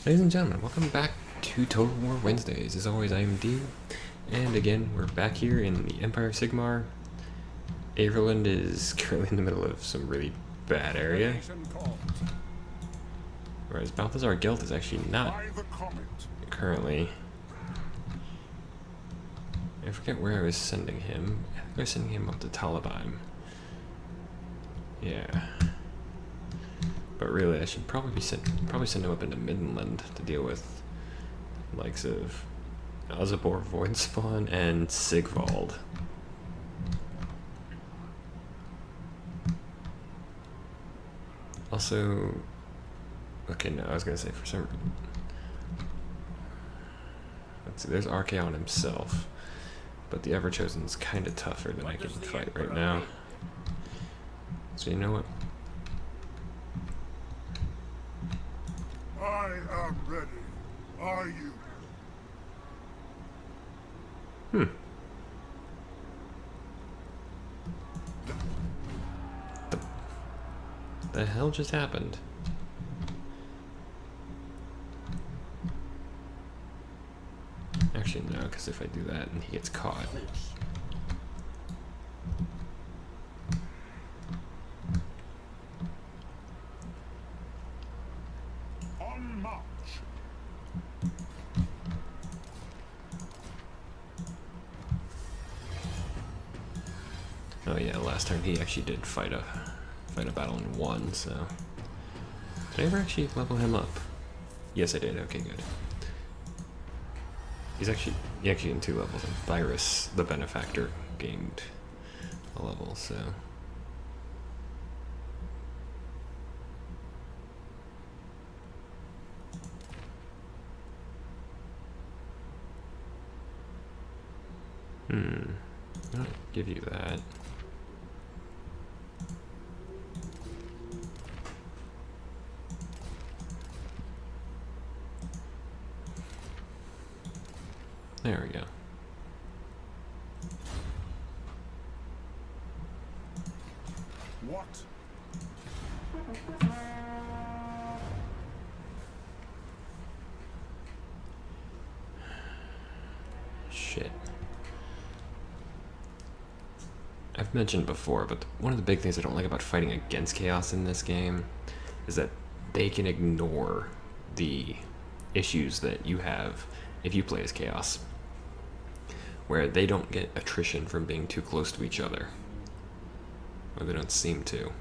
Ladies and gentlemen, welcome back to Total War Wednesdays. As always, I am D, and again, we're back here in the Empire of Sigmar. Averland is currently in the middle of some really bad area, whereas Balthazar Gelt is actually not currently. I forget where I was sending him. I think I was sending him up to Talabheim. Yeah. But really, I should probably send him up into Midland to deal with the likes of Ozabor Voidspawn and Sigvald. Also, okay, no, I was gonna say for some. Let's see, there's Archaon himself, but the Everchosen's kind of tougher than I can fight right now. So you know what? I am ready. Are you? The hell just happened? Actually, no, because if I do that and he gets caught. On march. Oh yeah, last time he actually did fight a battle and won, so. Did I ever actually level him up? Yes, I did. Okay, good. He actually in 2 levels, and Virus, the Benefactor, gained a level, so. I'll give you that. There we go. What? Shit. I've mentioned before, but one of the big things I don't like about fighting against Chaos in this game is that they can ignore the issues that you have if you play as Chaos, where they don't get attrition from being too close to each other, or they don't seem to.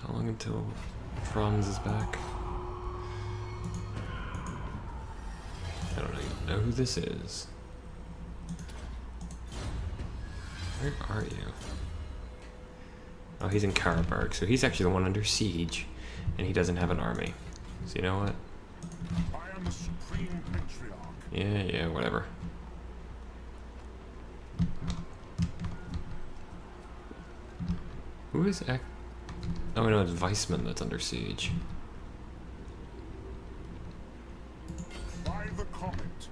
How long until Franz is back? I don't even know who this is. Where are you? Oh, he's in Karaberg, so he's actually the one under siege, and he doesn't have an army. So you know what? I am the supreme patriarch. Yeah, whatever. Who is Oh, no, it's Weissman that's under siege. By the comet.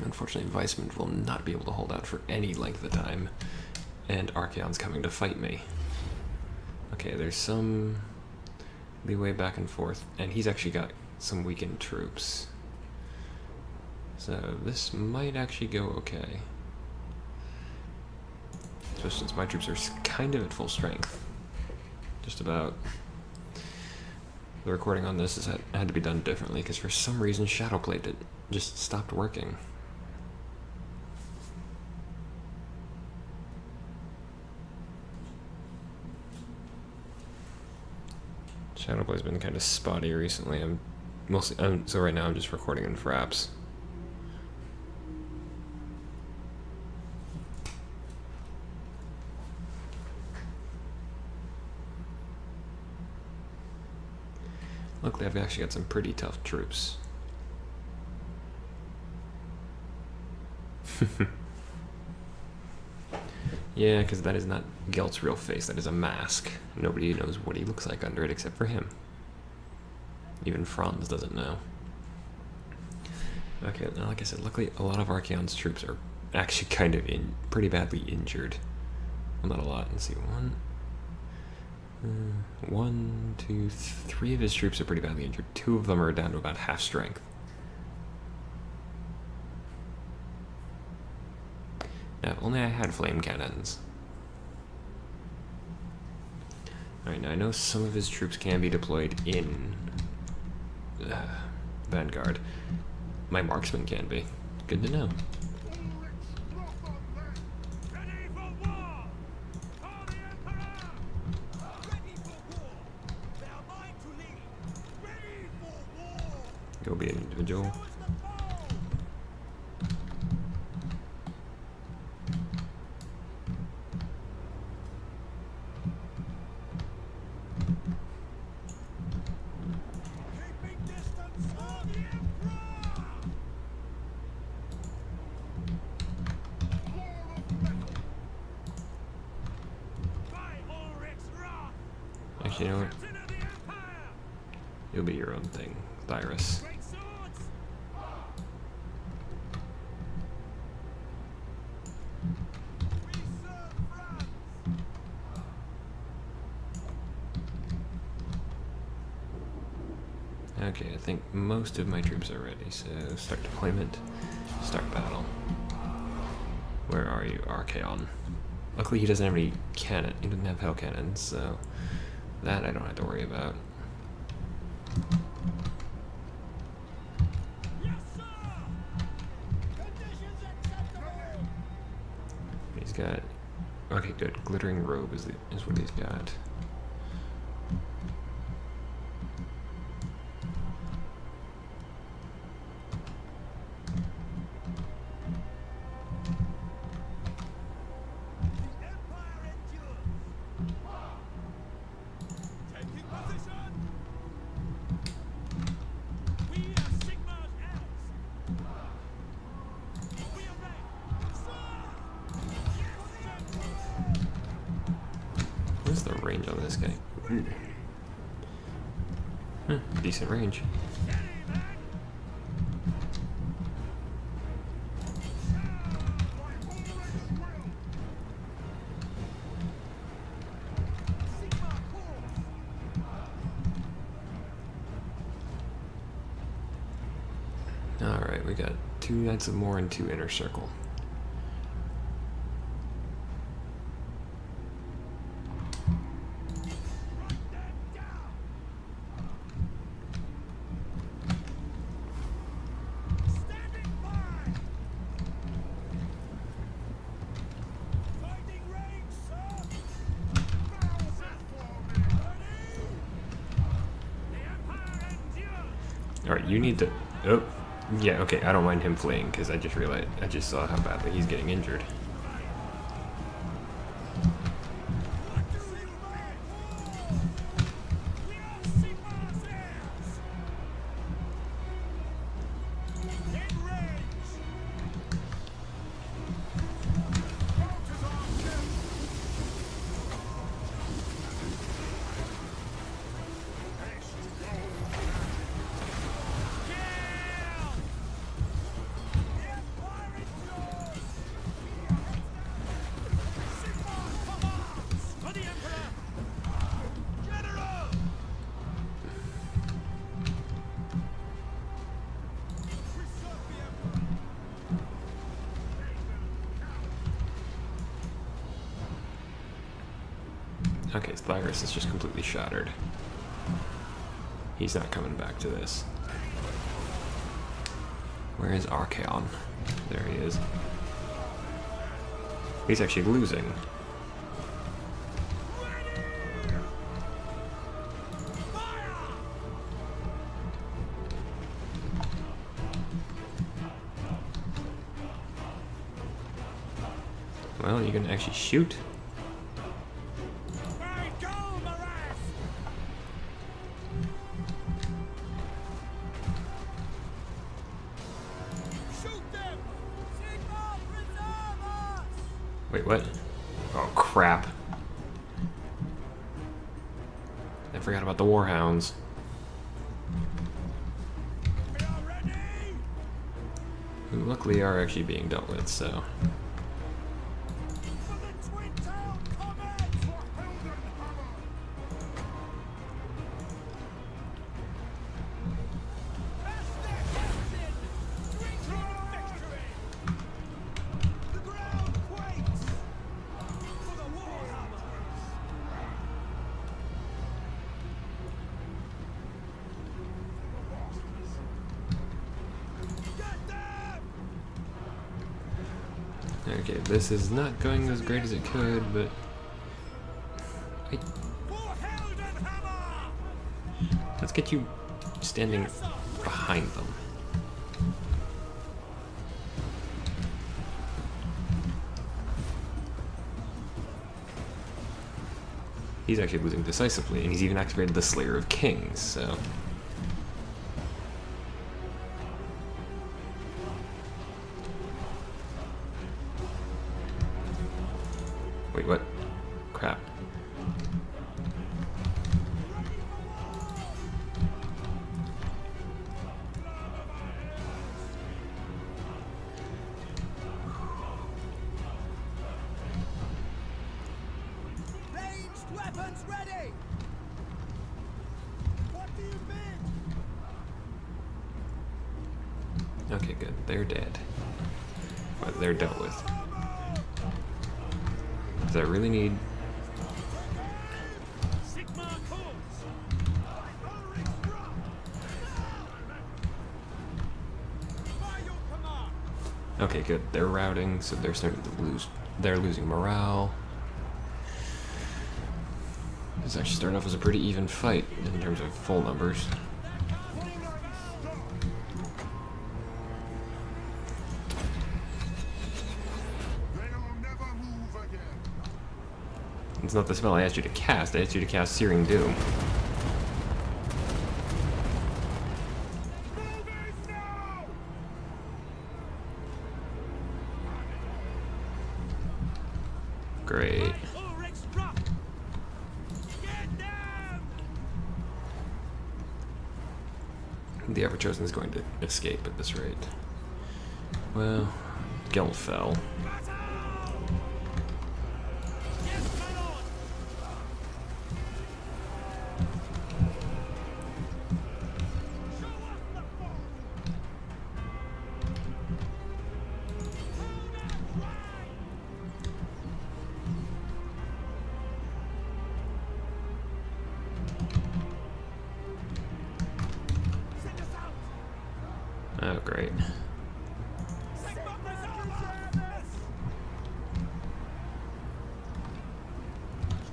Unfortunately, Weissman will not be able to hold out for any length of time, and Archaon's coming to fight me. Okay, there's some leeway back and forth, and he's actually got some weakened troops. So this might actually go okay. Especially since my troops are kind of at full strength. Just about. The recording on this had to be done differently, because for some reason Shadowplate just stopped working. Shadowplay's been kind of spotty recently. So right now I'm just recording in Fraps. Luckily, I've actually got some pretty tough troops. Yeah, because that is not Gelt's real face. That is a mask. Nobody knows what he looks like under it except for him. Even Franz doesn't know. Okay, now like I said, luckily a lot of Archaon's troops are actually kind of pretty badly injured. Well, not a lot. Let's see, one, two, three of his troops are pretty badly injured. Two of them are down to about half strength. Now, if only I had flame cannons. Alright, now I know some of his troops can be deployed in Vanguard. My marksman can be. Good to know. You'll be an individual. Actually, you know what? You'll be your own thing, Tyrus. Okay, I think most of my troops are ready, so start deployment, start battle. Where are you, Archaon? Luckily he doesn't have any cannon, he doesn't have hell cannons, so that I don't have to worry about. He's got, okay good, glittering robe is what he's got. What's the range on this guy? Decent range. Alright, we got 2 Knights of More and 2 Inner Circle. Alright, you need to... Oh, yeah, okay, I don't mind him fleeing, because I just saw how badly he's getting injured. Okay, Thyris is just completely shattered. He's not coming back to this. Where is Archaon? There he is. He's actually losing. Well, you can actually shoot. Wait, what? Oh, crap. I forgot about the Warhounds. We are ready! Who luckily are actually being dealt with, so... For the twin-tailed comet! For Heldenhammer! As their captain! Drinking victory! The ground quakes! For the Warhammers! Get them! Okay, this is not going as great as it could, but... Wait, For Heldenhammer! let's get you standing behind them. He's actually losing decisively, and he's even activated the Slayer of Kings, so... Wait, what? Crap. Ranged weapons ready! What do you bid? Okay, good. They're dead. But they're dealt with. Does I really need... Sigma course! By your command! Okay, good. They're routing, so they're starting to lose... They're losing morale. This actually started off as a pretty even fight in terms of full numbers. They'll never move again. It's not the spell I asked you to cast. I asked you to cast Searing Doom. Moving now! Great. Ulrich's drop! Get them! The Everchosen is going to escape at this rate. Well, Gel fell. Battle! Yes, my lord! Show us the fort! Hold and try! Send us out! Oh, great. Sigma preserve!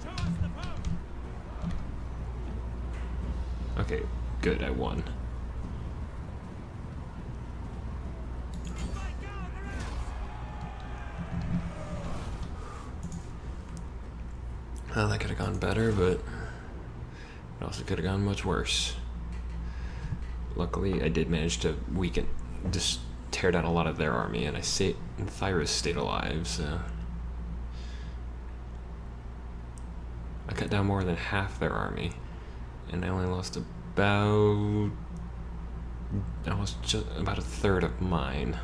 Show us the post! Okay, good. I won. My gatherers! Well, that could have gone better, but it also could have gone much worse. Luckily, I did manage to weaken, just tear down a lot of their army, and and Thyras stayed alive, so... I cut down more than half their army, and I only lost just about a third of mine.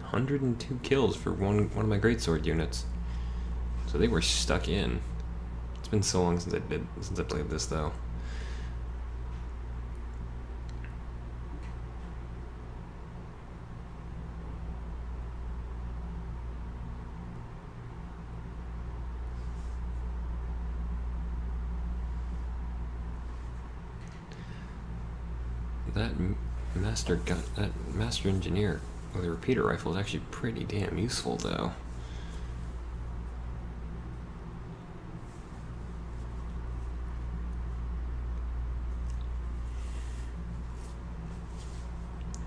"102 kills for one of my greatsword units." So they were stuck in. It's been so long since I played this, though. That master engineer with a repeater rifle is actually pretty damn useful, though.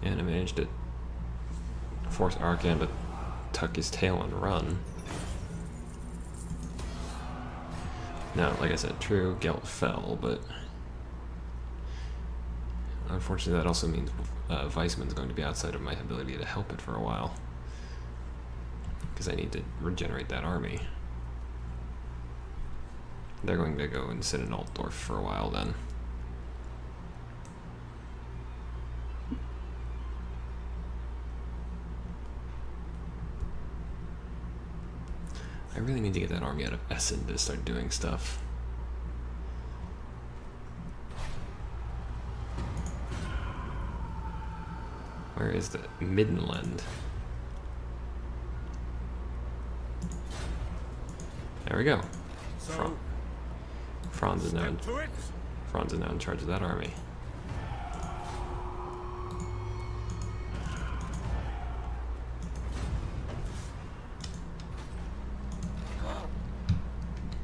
And I managed to force Arcan to tuck his tail and run. Now, like I said, true, Gelt fell, but unfortunately that also means Weissman's going to be outside of my ability to help it for a while. Because I need to regenerate that army. They're going to go and sit in Altdorf for a while then. I really need to get that army out of Essen to start doing stuff. Where is the Middenland? There we go. So, Franz is now step to it. in charge of that army.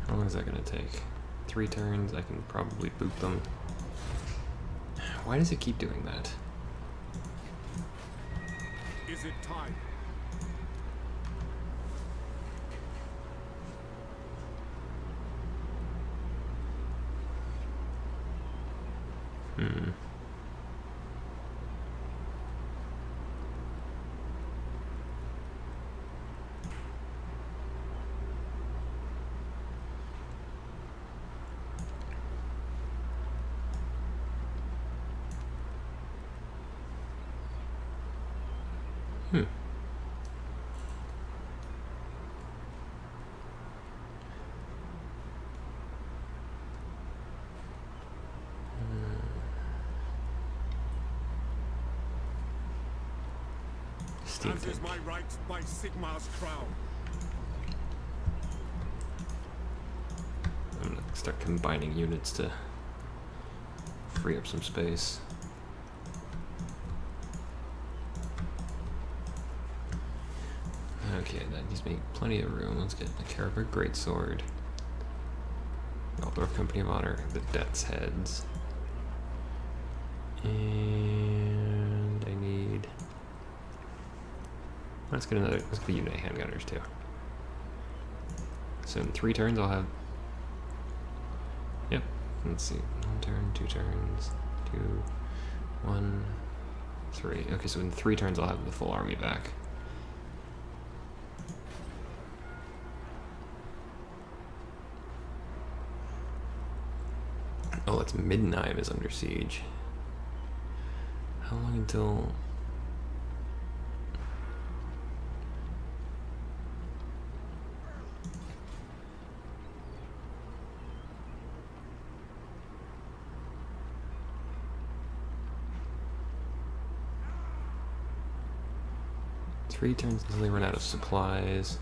How long is that going to take? 3 turns? I can probably boot them. Why does it keep doing that? Is it time? Hmm. Hmm. Steam As is tank. my right by Sigmar's crown. I'm gonna start combining units to free up some space. Okay, that gives me plenty of room. Let's get the Caraber Greatsword. Altdorf Company of Honor, the Death's Heads. And I need... let's get a unit of handgunners too. So in 3 turns I'll have... yep, let's see. 1 turn, 2 turns, 2, 1, 3. Okay, so in 3 turns I'll have the full army back. Oh, that's Middenheim is under siege. How long until... Three turns until they run out of supplies.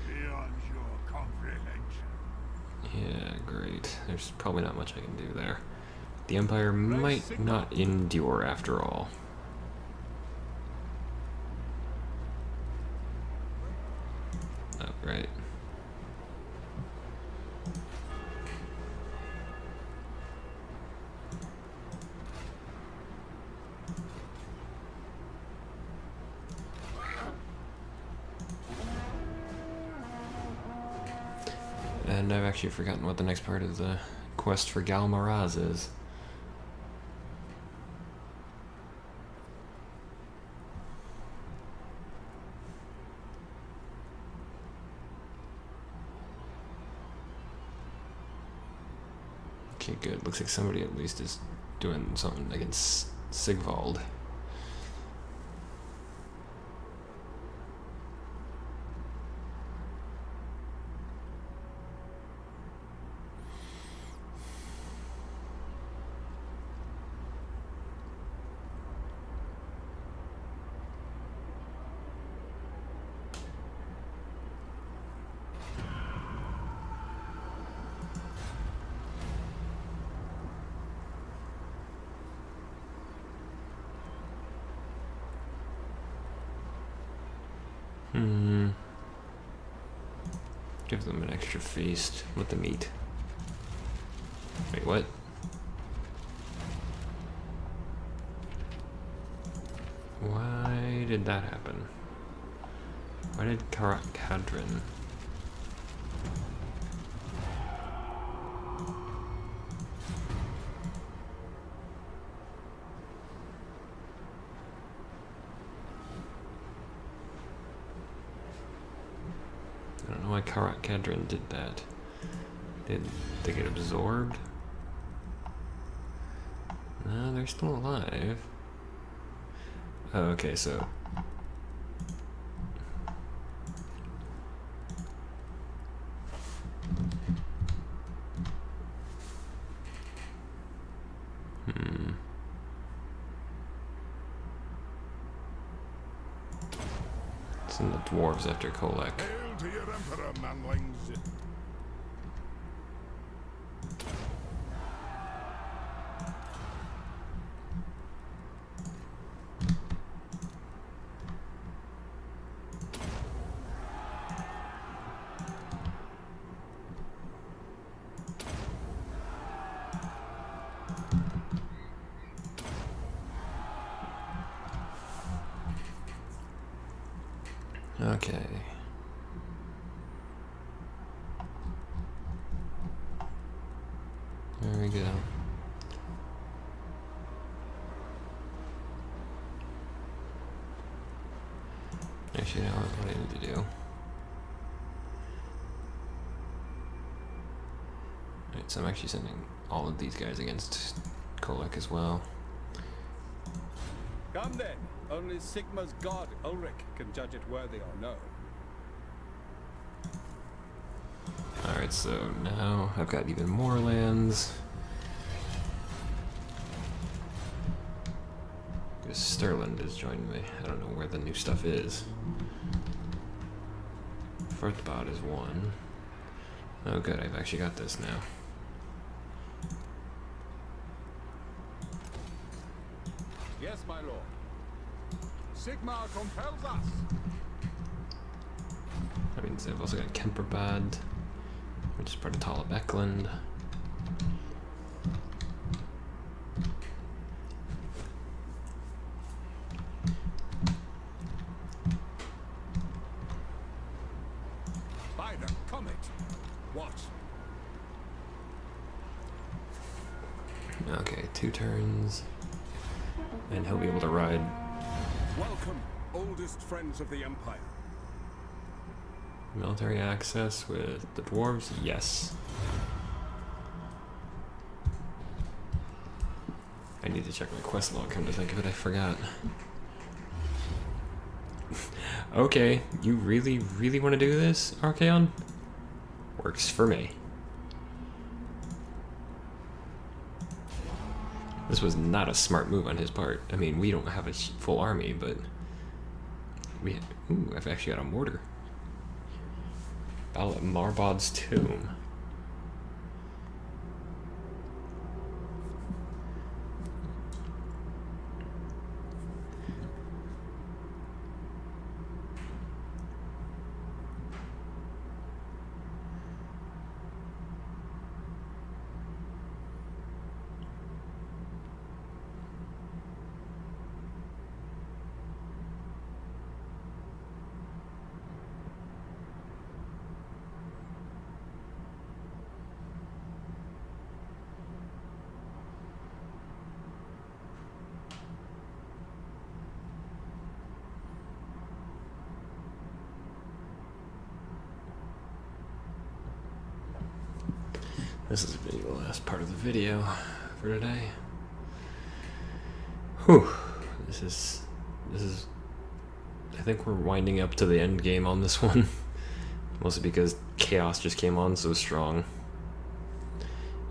Beyond your comprehension. Yeah, great. There's probably not much I can do there. The Empire might not endure after all. Oh, right. And I've actually forgotten what the next part of the quest for Galmaraz is. Okay, good. Looks like somebody at least is doing something against Sigvald. Give them an extra feast with the meat. Wait, what? Why did that happen? Why did Kadrin? Cadron did that. Did they get absorbed? No, they're still alive. Oh, okay, so... Send the dwarves after Kolek. Hail to your emperor, manlings. Okay. There we go. Actually, you know what I need to do. Alright, so I'm actually sending all of these guys against Kolek as well. Come then. Only Sigma's god, Ulrich, can judge it worthy or no. Alright, so now I've got even more lands. Because Sterland has joined me. I don't know where the new stuff is. Forthbot is one. Oh good, I've actually got this now. Yes, my lord. Sigma compels us. That means I've also got Kemperbad, which is part of Tala Beckland. By the comet. What? Okay, 2 turns. And he'll be able to ride. Welcome, oldest friends of the Empire. Military access with the dwarves? Yes. I need to check my quest log, come to think of it, I forgot. Okay, you really, really want to do this, Archaon? Works for me. This was not a smart move on his part. I mean, we don't have a full army, but... Ooh, I've actually got a mortar. Battle at Marbod's Tomb. This is going to be the last part of the video for today. Whew. This is... I think we're winding up to the end game on this one. Mostly because Chaos just came on so strong.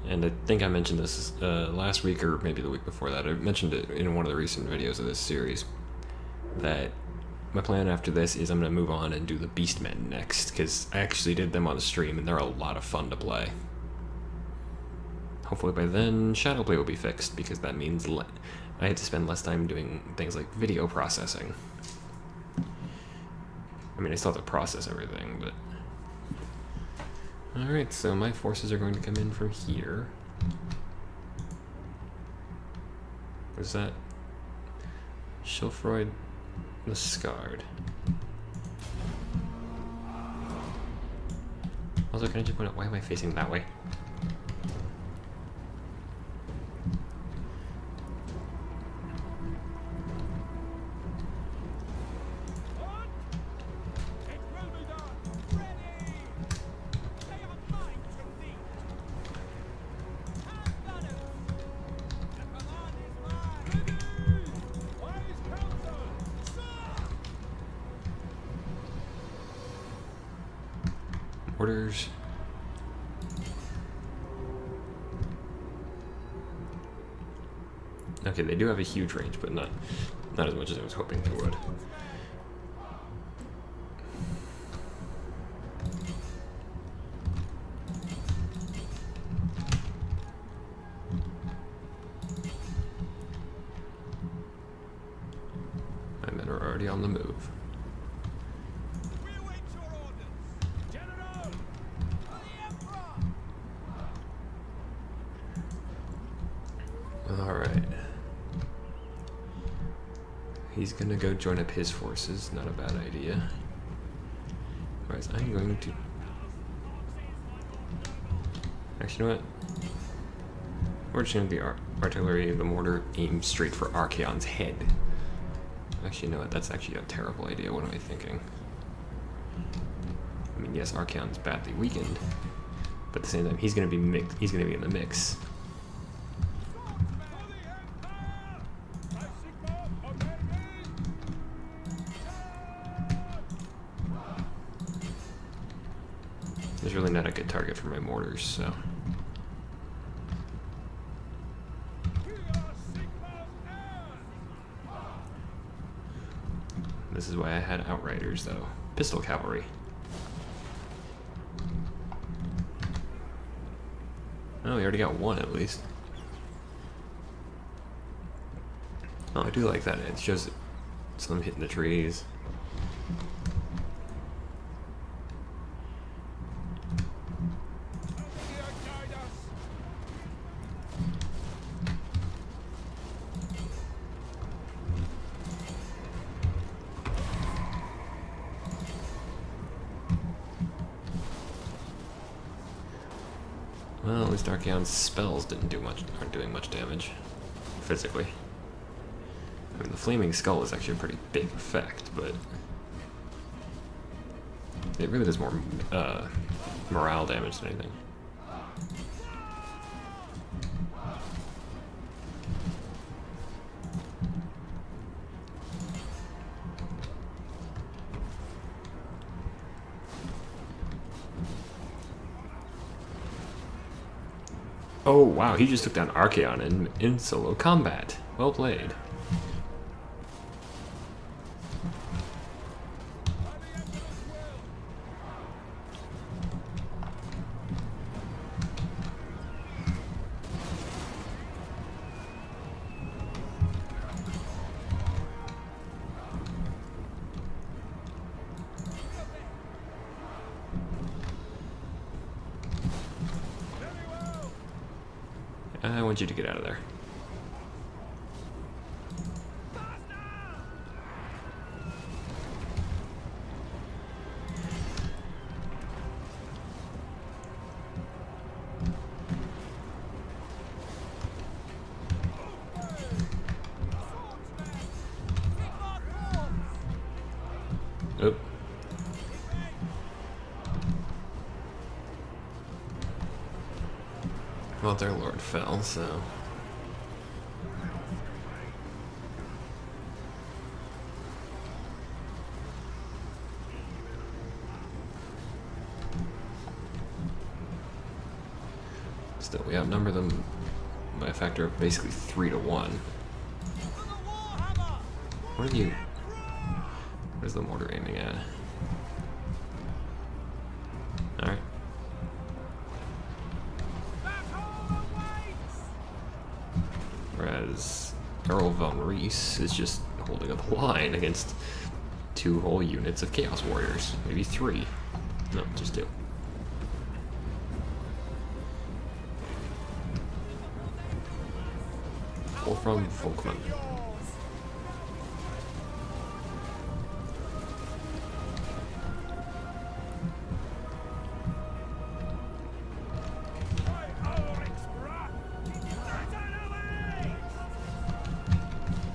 And I think I mentioned this last week or maybe the week before that. I mentioned it in one of the recent videos of this series. That my plan after this is I'm going to move on and do the Beastmen next. Because I actually did them on the stream and they're a lot of fun to play. Hopefully by then Shadowplay will be fixed, because that means I had to spend less time doing things like video processing. I mean, I still have to process everything, but... Alright, so my forces are going to come in from here. Was that... Schilfroyd the Scarred. Also, can I just point out, why am I facing that way? Orders. Okay, they do have a huge range, but not as much as I was hoping they would. My men are already on the move. We await your orders, General. For the Emperor. All right. He's gonna go join up his forces. Not a bad idea. Whereas I'm going to. Actually, you know what? We're just gonna be artillery, the mortar aimed straight for Archaon's head. Actually, you know what? That's actually a terrible idea. What am I thinking? I mean, yes, Archaon's badly weakened, but at the same time, he's gonna be in the mix. There's really not a good target for my mortars, so. This is why I had outriders, though. Pistol cavalry. Oh, we already got one at least. Oh, I do like that. It shows some hitting the trees. Well, at least Archaon's spells aren't doing much damage, physically. I mean, the Flaming Skull is actually a pretty big effect, but it really does more morale damage than anything. Oh wow, he just took down Archaon in solo combat. Well played. I want you to get out of there. Oop. Well, their lord fell, so. Still, we outnumber them by a factor of basically 3 to 1. What are you? What is the mortar aiming at? Alright. Whereas Earl von Reese is just holding up a line against 2 whole units of Chaos Warriors. Maybe 3. No, just 2. Or from Volkman.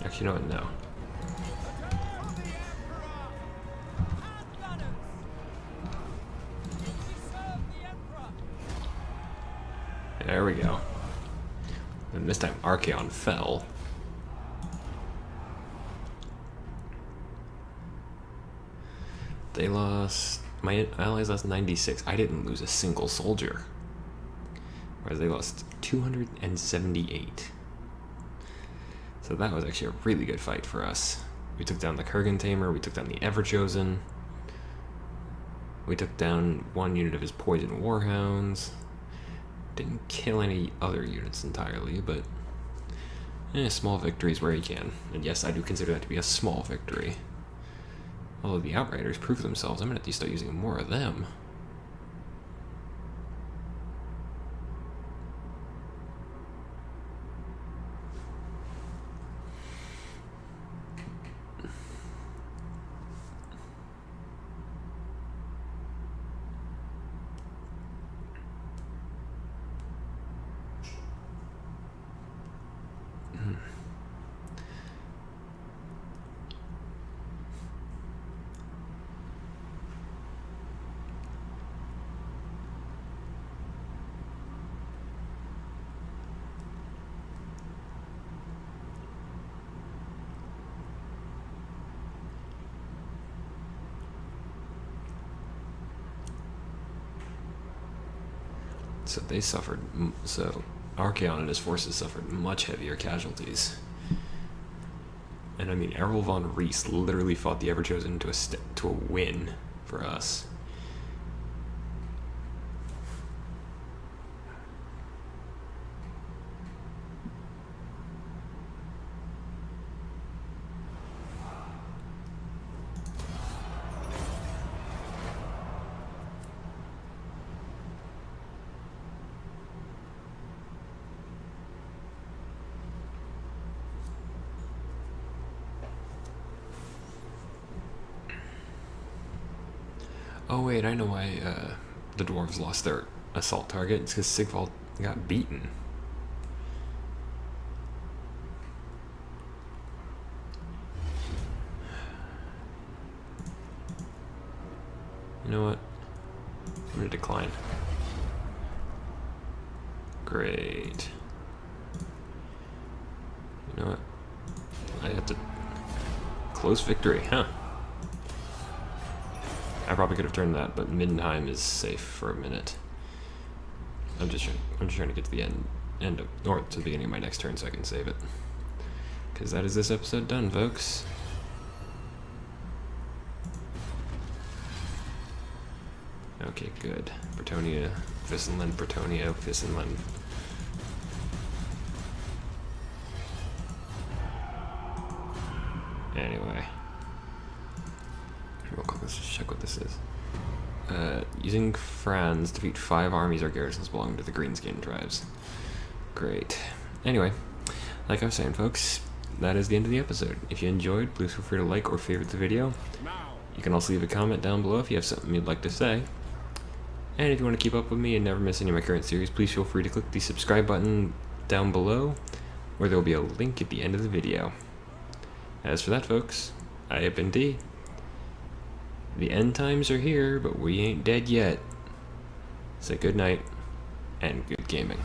Actually, you know what? No. There we go. And this time Archaon fell. They lost My allies lost 96. I didn't lose a single soldier. Whereas they lost 278. So that was actually a really good fight for us. We took down the Kurgan Tamer, we took down the Everchosen. We took down one unit of his Poison Warhounds. Didn't kill any other units entirely, but small victories where he can. And yes, I do consider that to be a small victory. Although the Outriders prove themselves, I'm going to have to start using more of them. So they suffered, so Archaon and his forces suffered much heavier casualties. And I mean, Errol von Rees literally fought the Everchosen to a win for us. Oh wait, I know why the dwarves lost their assault target. It's because Sigvald got beaten. You know what? I'm gonna decline. Great. You know what? I have to close victory, huh? I probably could have turned that, but Middenheim is safe for a minute. I'm just trying to get to the end of, or to the beginning of my next turn so I can save it. Because that is this episode done, folks. Okay, good. Bretonnia, Visenland, Bretonnia, Visenland. Anyway. Real quick, let's just check what this is. Using Franz, defeat 5 armies or garrisons belonging to the Greenskin tribes. Great. Anyway, like I was saying, folks, that is the end of the episode. If you enjoyed, please feel free to like or favorite the video. You can also leave a comment down below if you have something you'd like to say. And if you want to keep up with me and never miss any of my current series, please feel free to click the subscribe button down below, where there will be a link at the end of the video. As for that, folks, I have been D. The end times are here, but we ain't dead yet. So good night, and good gaming.